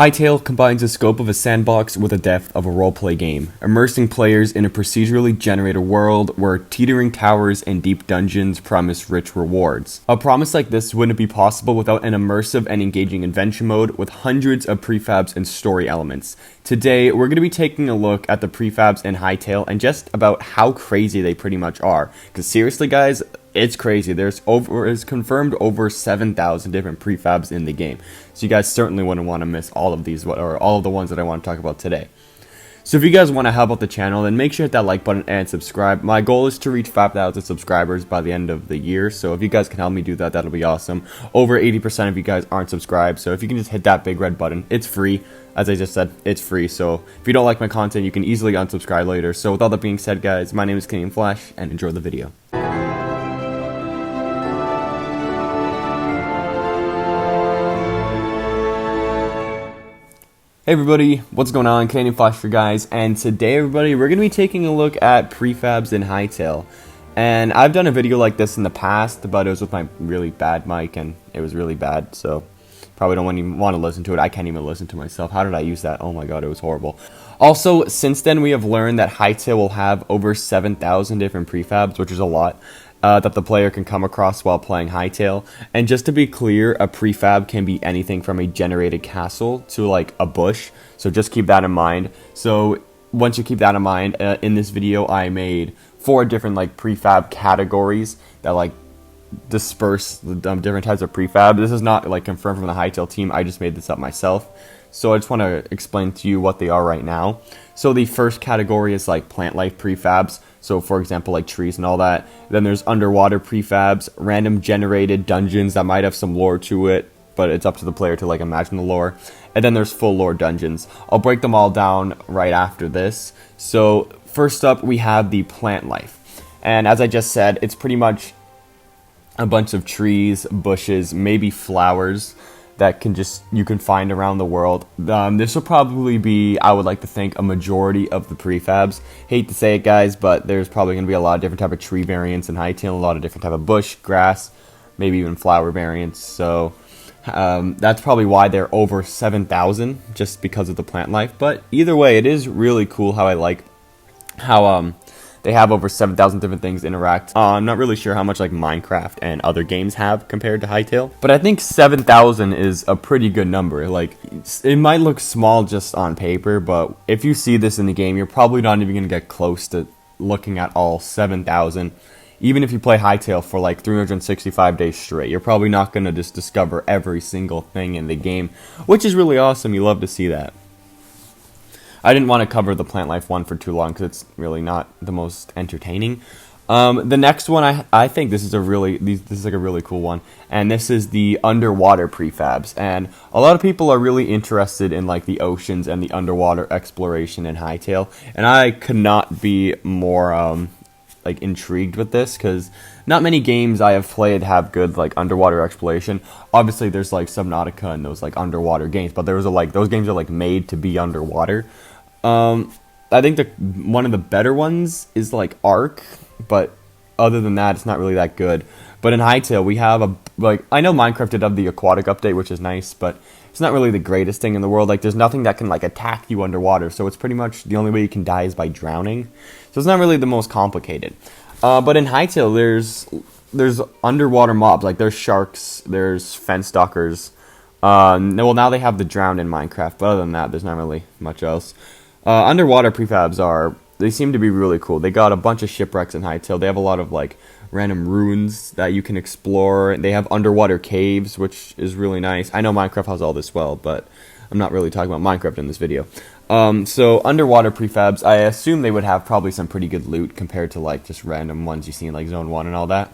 HYTALE combines the scope of a sandbox with the depth of a roleplay game, immersing players in a procedurally generated world where teetering towers and deep dungeons promise rich rewards. A promise like this wouldn't be possible without an immersive and engaging invention mode with hundreds of prefabs and story elements. Today, we're going to be taking a look at the prefabs in HYTALE and just about how crazy they pretty much are. Because seriously guys, it's crazy. There's confirmed over 7,000 different prefabs in the game. So you guys certainly wouldn't want to miss all of these, or all of the ones that I want to talk about today. So if you guys want to help out the channel, then make sure to hit that like button and subscribe. My goal is to reach 5,000 subscribers by the end of the year. So if you guys can help me do that, that'll be awesome. Over 80% of you guys aren't subscribed. So if you can just hit that big red button, it's free. As I just said, it's free. So if you don't like my content, you can easily unsubscribe later. So with all that being said, guys, my name is CanadianFlash and enjoy the video. Hey everybody, what's going on? CanadianFlash for guys, and today everybody, we're going to be taking a look at prefabs in HYTALE. And I've done a video like this in the past, but it was with my really bad mic, and it was really bad, so probably don't even want to listen to it. I can't even listen to myself. How did I use that? Oh my god, it was horrible. Also, since then we have learned that HYTALE will have over 7,000 different prefabs, which is a lot. That the player can come across while playing HYTALE. And just to be clear, a prefab can be anything from a generated castle to like a bush, so just keep that in mind. So once you keep that in mind, in this video I made 4 different like prefab categories that like disperse the different types of prefab. This is not like confirmed from the HYTALE team, I just made this up myself. So I just want to explain to you what they are right now. So the first category is like plant life prefabs. So for example, like trees and all that. Then there's underwater prefabs, random generated dungeons that might have some lore to it, but it's up to the player to like imagine the lore. And then there's full lore dungeons. I'll break them all down right after this. So first up, we have the plant life. And as I just said, it's pretty much a bunch of trees, bushes, maybe flowers that you can find around the world. This will probably be, I would like to think, a majority of the prefabs. Hate to say it guys, but there's probably going to be a lot of different type of tree variants in HYTALE, a lot of different type of bush, grass, maybe even flower variants. So that's probably why they're over 7,000, just because of the plant life. But either way, it is really cool how I like how they have over 7,000 different things interact. I'm not really sure how much like Minecraft and other games have compared to HYTALE, but I think 7,000 is a pretty good number. Like, it might look small just on paper, but if you see this in the game, you're probably not even going to get close to looking at all 7,000. Even if you play HYTALE for like 365 days straight, you're probably not going to just discover every single thing in the game, which is really awesome. You love to see that. I didn't want to cover the plant life one for too long because it's really not the most entertaining. The next one, I think this is this is like a really cool one, and this is the underwater prefabs. And a lot of people are really interested in like the oceans and the underwater exploration in HYTALE, and I could not be more like intrigued with this, because not many games I have played have good like underwater exploration. Obviously there's like Subnautica and those like underwater games, but those games are like made to be underwater. I think one of the better ones is like Ark, but other than that, it's not really that good. But in HYTALE, we have I know Minecraft did have the aquatic update, which is nice, but it's not really the greatest thing in the world. Like, there's nothing that can like attack you underwater, so it's pretty much the only way you can die is by drowning. So it's not really the most complicated. But in HYTALE, there's underwater mobs, like there's sharks, there's fence stalkers. Well, now they have the drowned in Minecraft, but other than that, there's not really much else. Underwater prefabs they seem to be really cool. They got a bunch of shipwrecks in HYTALE. They have a lot of like random ruins that you can explore. They have underwater caves, which is really nice. I know Minecraft has all this well, but I'm not really talking about Minecraft in this video. So underwater prefabs, I assume they would have probably some pretty good loot compared to like just random ones you see in like Zone 1 and all that.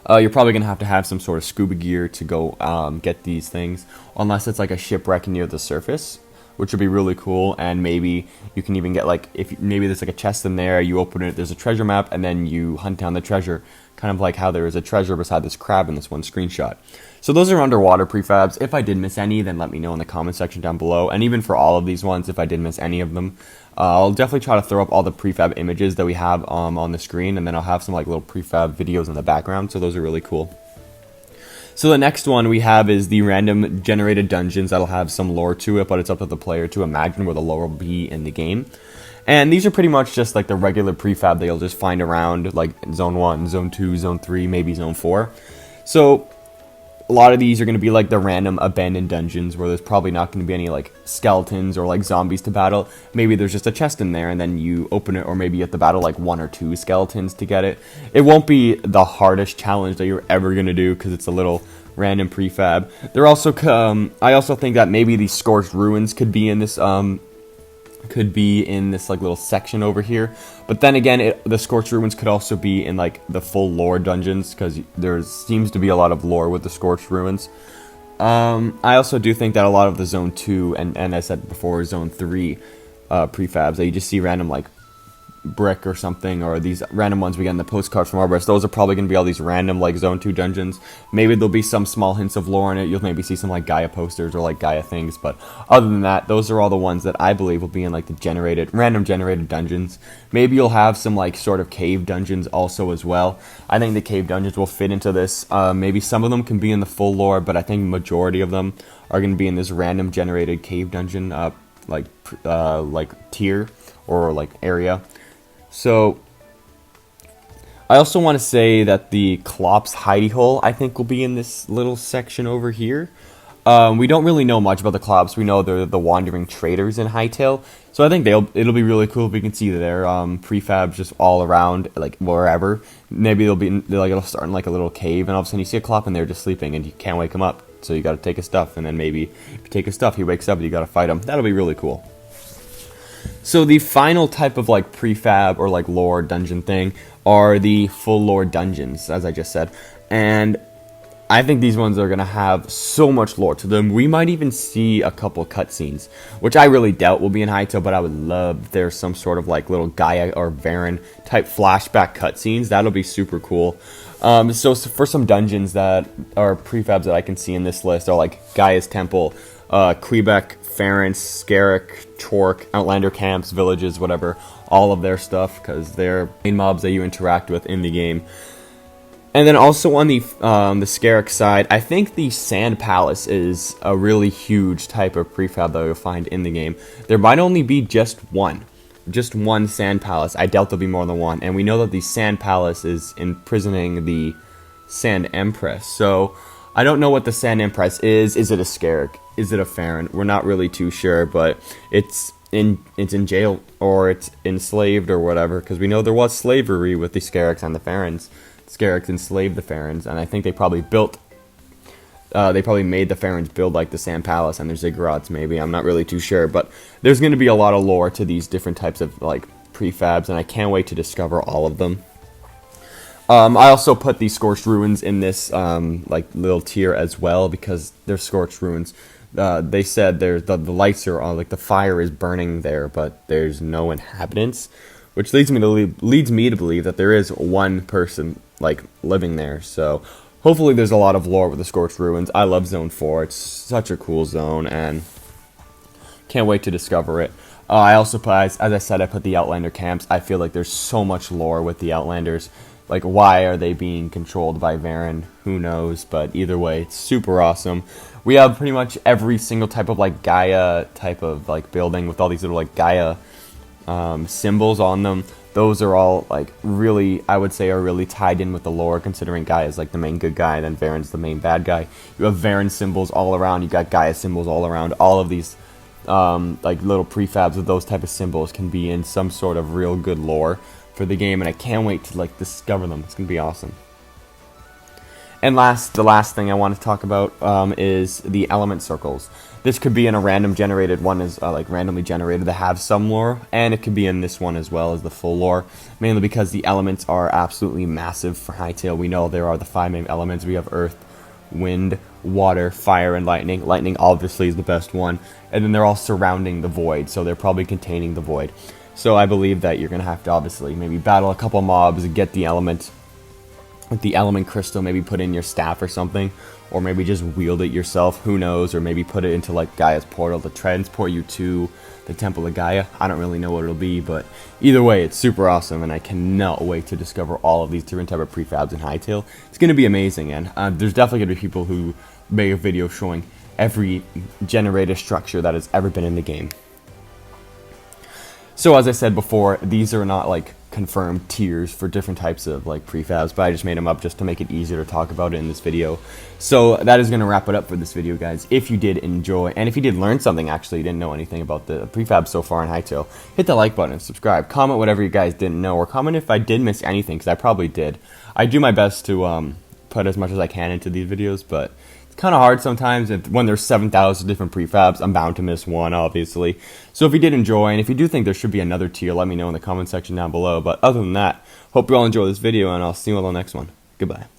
You're probably going to have some sort of scuba gear to go get these things, unless it's like a shipwreck near the surface, which would be really cool. And maybe you can even get like, maybe there's like a chest in there, you open it, there's a treasure map, and then you hunt down the treasure, kind of like how there is a treasure beside this crab in this one screenshot. So those are underwater prefabs. If I did miss any, then let me know in the comment section down below. And even for all of these ones, if I did miss any of them, I'll definitely try to throw up all the prefab images that we have on the screen, and then I'll have some like little prefab videos in the background, so those are really cool. So the next one we have is the random generated dungeons. That'll have some lore to it, but it's up to the player to imagine where the lore will be in the game. And these are pretty much just like the regular prefab that you'll just find around, like Zone 1, Zone 2, Zone 3, maybe Zone 4. So a lot of these are going to be like the random abandoned dungeons where there's probably not going to be any like skeletons or like zombies to battle. Maybe there's just a chest in there and then you open it, or maybe you have to battle like 1 or 2 skeletons to get it. It won't be the hardest challenge that you're ever going to do because it's a little random prefab. There also I also think that maybe these Scorched Ruins could be in this like little section over here, but then again the Scorched Ruins could also be in like the full lore dungeons because there seems to be a lot of lore with the Scorched Ruins. I also do think that a lot of the Zone 2 and I said before Zone 3 prefabs that you just see random like brick or something, or these random ones we get in the postcards from Arborist, those are probably going to be all these random like Zone 2 dungeons. Maybe there'll be some small hints of lore in it. You'll maybe see some like Gaia posters or like Gaia things, but other than that, those are all the ones that I believe will be in like the random generated dungeons. Maybe you'll have some like sort of cave dungeons also as well. I think the cave dungeons will fit into this. Maybe some of them can be in the full lore, but I think majority of them are going to be in this random generated cave dungeon like tier or like area. So, I also want to say that the Klopp's hidey hole, I think, will be in this little section over here. We don't really know much about the Klopps. We know they're the wandering traders in Hytale. So I think it'll be really cool if we can see their prefabs just all around, like wherever. Maybe it'll start in like a little cave, and all of a sudden you see a Klopp and they're just sleeping, and you can't wake him up. So you got to take his stuff, and then maybe if you take his stuff, he wakes up, and you got to fight him. That'll be really cool. So the final type of like prefab or like lore dungeon thing are the full lore dungeons, as I just said. And I think these ones are going to have so much lore to them. We might even see a couple cutscenes, which I really doubt will be in Hytale, but I would love if there's some sort of like little Gaia or Varen type flashback cutscenes. That'll be super cool. So for some dungeons that are prefabs that I can see in this list are like Gaia's Temple, Quebec, Farron, Scarrick, Chork, Outlander camps, villages, whatever, all of their stuff, because they're main mobs that you interact with in the game. And then also on the Scarrick side, I think the Sand Palace is a really huge type of prefab that you'll find in the game. There might only be just one Sand Palace. I doubt there'll be more than one. And we know that the Sand Palace is imprisoning the Sand Empress. So I don't know what the Sand Empress is. Is it a Scarrick? Is it a Farron? We're not really too sure, but it's in jail or it's enslaved or whatever, because we know there was slavery with the Scarricks and the Farrons. Scarricks enslaved the Farrons, and I think they probably made the Farrons build like the Sand Palace and their ziggurats, maybe. I'm not really too sure, but there's going to be a lot of lore to these different types of like prefabs, and I can't wait to discover all of them. I also put the Scorched Ruins in this like little tier as well, because they're Scorched Ruins. They said the lights are on, like the fire is burning there, but there's no inhabitants, which leads me to believe that there is one person like living there. So hopefully there's a lot of lore with the Scorched Ruins. I love Zone 4. It's such a cool zone, and can't wait to discover it. I also put, as I said, I put the Outlander camps. I feel like there's so much lore with the Outlanders. Like, why are they being controlled by Varen? Who knows? But either way, it's super awesome. We have pretty much every single type of like Gaia type of like building with all these little like Gaia symbols on them. Those are all like really, I would say, are really tied in with the lore, considering Gaia is like the main good guy and then Varen's the main bad guy. You have Varen symbols all around. You got Gaia symbols all around. All of these like little prefabs with those type of symbols can be in some sort of real good lore for the game, and I can't wait to like discover them. It's gonna be awesome. And the last thing I want to talk about is the element circles. This could be in a random generated one, is like randomly generated that have some lore, and it could be in this one as well as the full lore, mainly because the elements are absolutely massive for Hytale. We know there are the 5 main elements. We have earth, wind, water, fire, and lightning. Lightning obviously is the best one, and then they're all surrounding the void, so they're probably containing the void. So I believe that you're going to have to obviously maybe battle a couple mobs and get the element with the element crystal, maybe put in your staff or something, or maybe just wield it yourself, who knows, or maybe put it into like Gaia's portal to transport you to the Temple of Gaia. I don't really know what it'll be, but either way, it's super awesome, and I cannot wait to discover all of these different type of prefabs in Hytale. It's going to be amazing, and there's definitely going to be people who make a video showing every generator structure that has ever been in the game. So as I said before, these are not like confirmed tiers for different types of like prefabs, but I just made them up just to make it easier to talk about it in this video. So that is going to wrap it up for this video, guys. If you did enjoy, and if you did learn something, actually you didn't know anything about the prefab so far in Hytale, hit the like button, subscribe, comment whatever you guys didn't know, or comment if I did miss anything, because I probably did. I do my best to put as much as I can into these videos, but it's kind of hard sometimes, and when there's 7,000 different prefabs, I'm bound to miss one, obviously. So if you did enjoy, and if you do think there should be another tier, let me know in the comment section down below. But other than that, hope you all enjoy this video, and I'll see you on the next one. Goodbye.